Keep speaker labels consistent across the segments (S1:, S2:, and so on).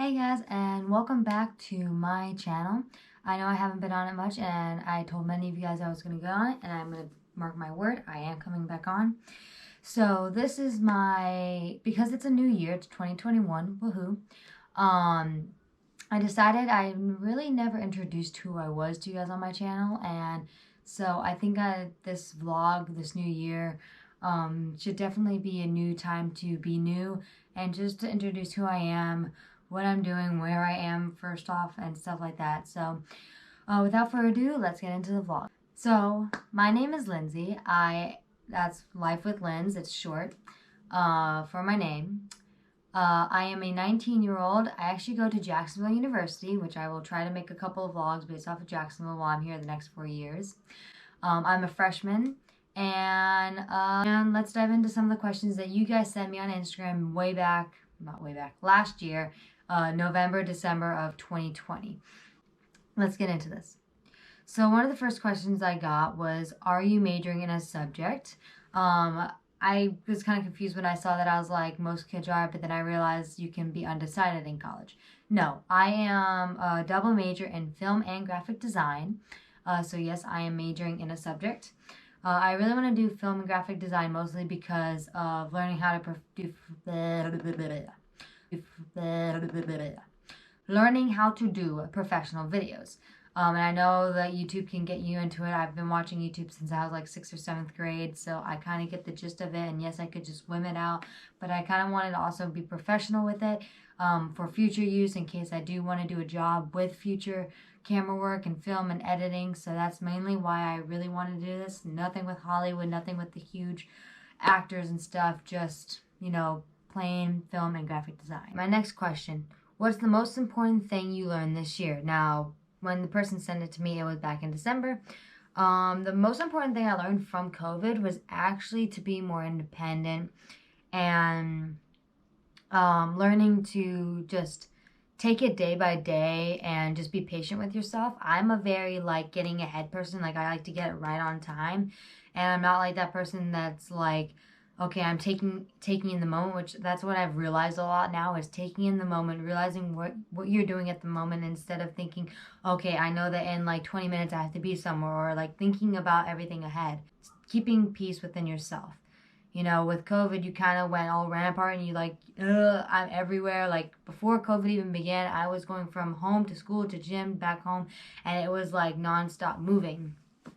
S1: Hey guys, and welcome back to my channel. I know I haven't been on it much, and I told many of you guys I was going to go on it, and I'm going to mark my word, I am coming back on. So this is because it's a new year, it's 2021, woohoo. I decided I really never introduced who I was to you guys on my channel, and so I think this vlog, this new year, should definitely be a new time to be new and just to introduce who I am, what I'm doing, where I am first off, and stuff like that. So without further ado, let's get into the vlog. So my name is Lindsay. That's Life with Linz, it's short for my name. I am a 19-year-old. I actually go to Jacksonville University, which I will try to make a couple of vlogs based off of Jacksonville while I'm here the next 4 years. I'm a freshman, and let's dive into some of the questions that you guys sent me on Instagram last year, November, December of 2020. Let's get into this. So one of the first questions I got was, are you majoring in a subject? I was kind of confused when I saw that. I was like, most kids are, but then I realized you can be undecided in college. No, I am a double major in film and graphic design. So yes, I am majoring in a subject. I really want to do film and graphic design mostly because of learning how to do professional videos. And I know that YouTube can get you into it. I've been watching YouTube since I was like 6th or 7th grade, so I kind of get the gist of it. And yes, I could just whim it out, but I kind of wanted to also be professional with it for future use in case I do want to do a job with future camera work and film and editing. So that's mainly why I really want to do this. Nothing with Hollywood, nothing with the huge actors and stuff, just, plain film and graphic design. My next question, what's the most important thing you learned this year? Now, when the person sent it to me, it was back in December. The most important thing I learned from COVID was actually to be more independent and learning to just take it day by day and just be patient with yourself. I'm a very getting ahead person. I like to get it right on time, and I'm not like that person that's like, okay, I'm taking in the moment, which that's what I've realized a lot now, is taking in the moment, realizing what you're doing at the moment instead of thinking, okay, I know that in 20 minutes I have to be somewhere, or thinking about everything ahead. Keeping peace within yourself. With COVID, you kind of went all rampart and you I'm everywhere. Before COVID even began, I was going from home to school to gym, back home, and it was nonstop moving.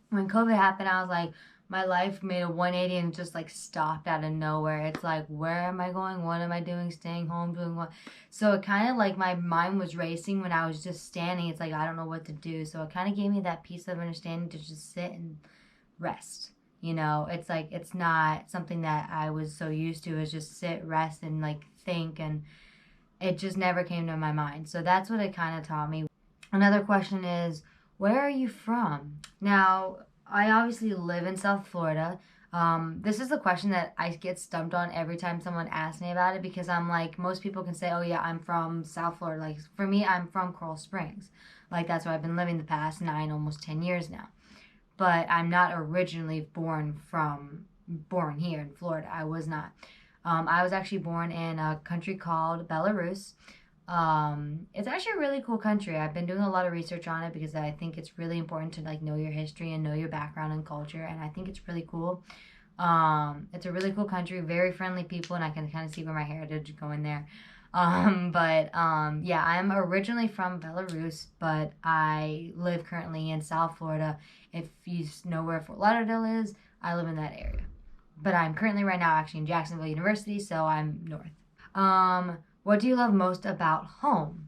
S1: When COVID happened, I was like, my life made a 180 and just stopped out of nowhere. It's where am I going? What am I doing? Staying home, doing what? So it kind of my mind was racing when I was just standing. It's I don't know what to do. So it kind of gave me that piece of understanding to just sit and rest. It's it's not something that I was so used to, is just sit, rest, and think, and it just never came to my mind. So that's what it kind of taught me. Another question is, where are you from? Now, I obviously live in South Florida. This is a question that I get stumped on every time someone asks me about it, because I'm most people can say, oh yeah, I'm from South Florida. For me, I'm from Coral Springs. That's where I've been living the past 9, almost 10 years now. But I'm not originally born here in Florida. I was not. I was actually born in a country called Belarus. It's actually a really cool country. I've been doing a lot of research on it because I think it's really important to know your history and know your background and culture, and I think it's really cool. It's a really cool country, very friendly people, and I can kind of see where my heritage going there. Yeah, I'm originally from Belarus, but I live currently in South Florida. If you know where Fort Lauderdale is, I live in that area. But I'm currently right now actually in Jacksonville University, so I'm north. What do you love most about home?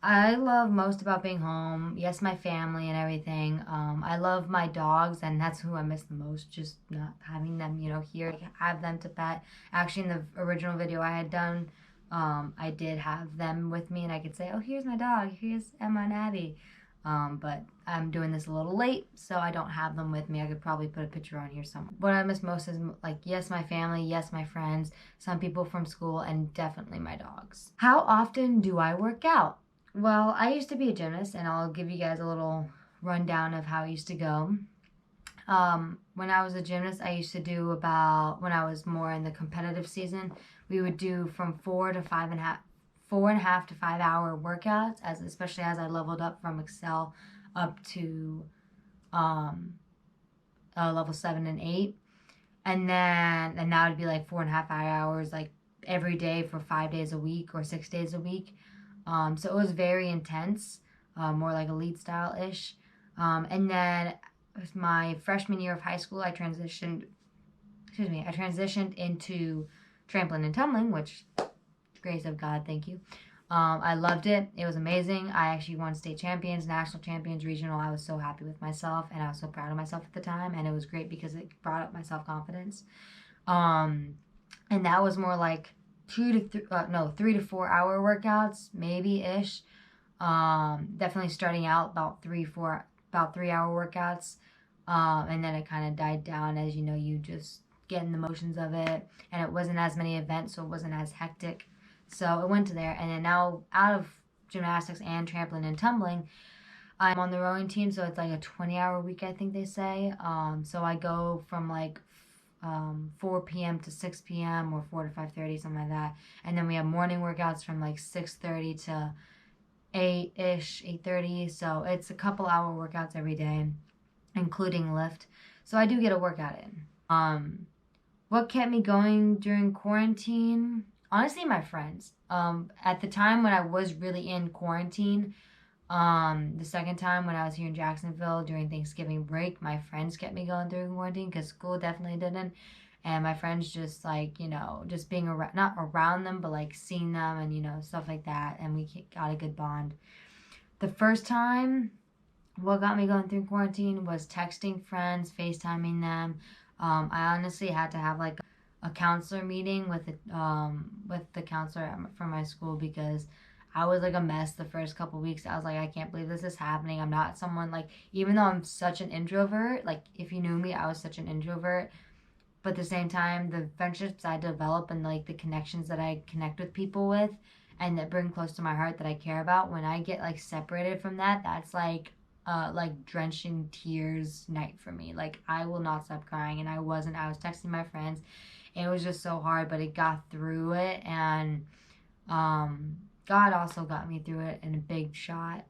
S1: I love most about being home, yes, my family and everything. I love my dogs, and that's who I miss the most, just not having them, here. I have them to pet. Actually, in the original video I had done, I did have them with me, and I could say, oh, here's my dog, here's Emma and Abby. But I'm doing this a little late, so I don't have them with me. I could probably put a picture on here somewhere. What I miss most is, yes, my family, yes, my friends, some people from school, and definitely my dogs. How often do I work out? Well, I used to be a gymnast, and I'll give you guys a little rundown of how I used to go. When I was a gymnast, I used to do when I was more in the competitive season, we would do from 4 to 4.5 to 5 hour workouts, especially as I leveled up from Excel up to level 7 and 8. And now it'd be like 4.5 hours like every day for 5 days a week or 6 days a week. So it was very intense, more like elite style ish. And then with my freshman year of high school, I transitioned into trampoline and tumbling, which, grace of God, thank you. I loved it. It was amazing. I actually won state champions, national champions, regional. I was so happy with myself, and I was so proud of myself at the time, and it was great because it brought up my self-confidence. And that was more like 3 to 4 hour workouts, maybe ish. Definitely starting out about 3 hour workouts. And then it kind of died down as, you just get in the motions of it, and it wasn't as many events, so it wasn't as hectic. So it went to there, and then now out of gymnastics and trampoline and tumbling, I'm on the rowing team, so it's like a 20-hour week, I think they say. So I go from like 4 p.m. to 6 p.m. or 4 to 5:30, something like that. And then we have morning workouts from like 6:30 to 8-ish, 8:30. So it's a couple hour workouts every day, including lift. So I do get a workout in. What kept me going during quarantine? Honestly, my friends. At the time when I was really in quarantine, the second time when I was here in Jacksonville during Thanksgiving break, my friends kept me going through quarantine because school definitely didn't. And my friends just like, just being around, not around them, but like seeing them and, stuff like that. And we got a good bond. The first time, what got me going through quarantine was texting friends, FaceTiming them. I honestly had to have like a counselor meeting with the counselor from my school because I was like a mess the first couple weeks. I was like, I can't believe this is happening. I'm not someone like, even though I'm such an introvert, like if you knew me, I was such an introvert. But at the same time, the friendships I develop and like the connections that I connect with people with and that bring close to my heart that I care about, when I get like separated from that, that's like drenching tears night for me. Like I will not stop crying, and I was texting my friends. It was just so hard, but it got through it, and God also got me through it in a big shot.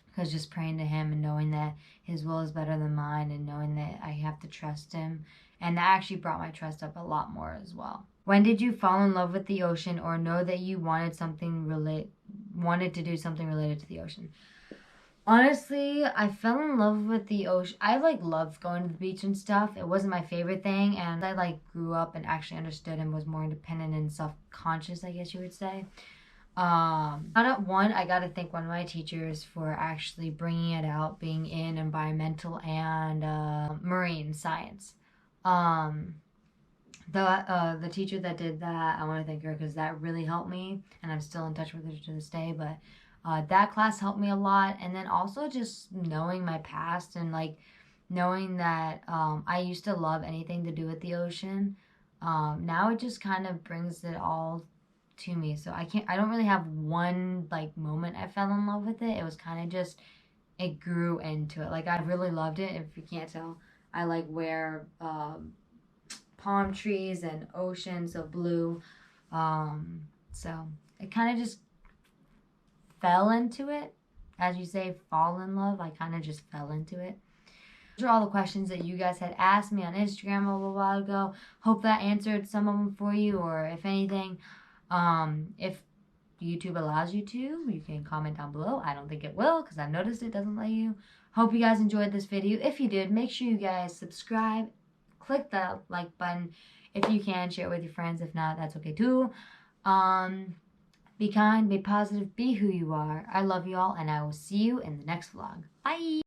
S1: Because just praying to Him and knowing that His will is better than mine, and knowing that I have to trust Him, and that actually brought my trust up a lot more as well. When did you fall in love with the ocean, or know that you wanted to do something related to the ocean? Honestly, I fell in love with the ocean. I loved going to the beach and stuff. It wasn't my favorite thing, and I grew up and actually understood and was more independent and self-conscious, I guess you would say. I got to thank one of my teachers for actually bringing it out, being in environmental and marine science. The teacher that did that, I want to thank her because that really helped me, and I'm still in touch with her to this day. But that class helped me a lot, and then also just knowing my past and knowing that I used to love anything to do with the ocean. Now it just kind of brings it all to me. So I don't really have one moment I fell in love with it. It was kind of just, it grew into it. I really loved it. If you can't tell, I wear palm trees and oceans of blue. So it kind of just fell into it. As you say, fall in love. I kind of just fell into it. Those are all the questions that you guys had asked me on Instagram a little while ago. Hope that answered some of them for you, or if anything, if YouTube allows you to, you can comment down below. I don't think it will because I've noticed it doesn't let you. Hope you guys enjoyed this video. If you did, make sure you guys subscribe. Click the like button if you can. Share it with your friends. If not, that's okay too. Be kind, be positive, be who you are. I love you all, and I will see you in the next vlog. Bye!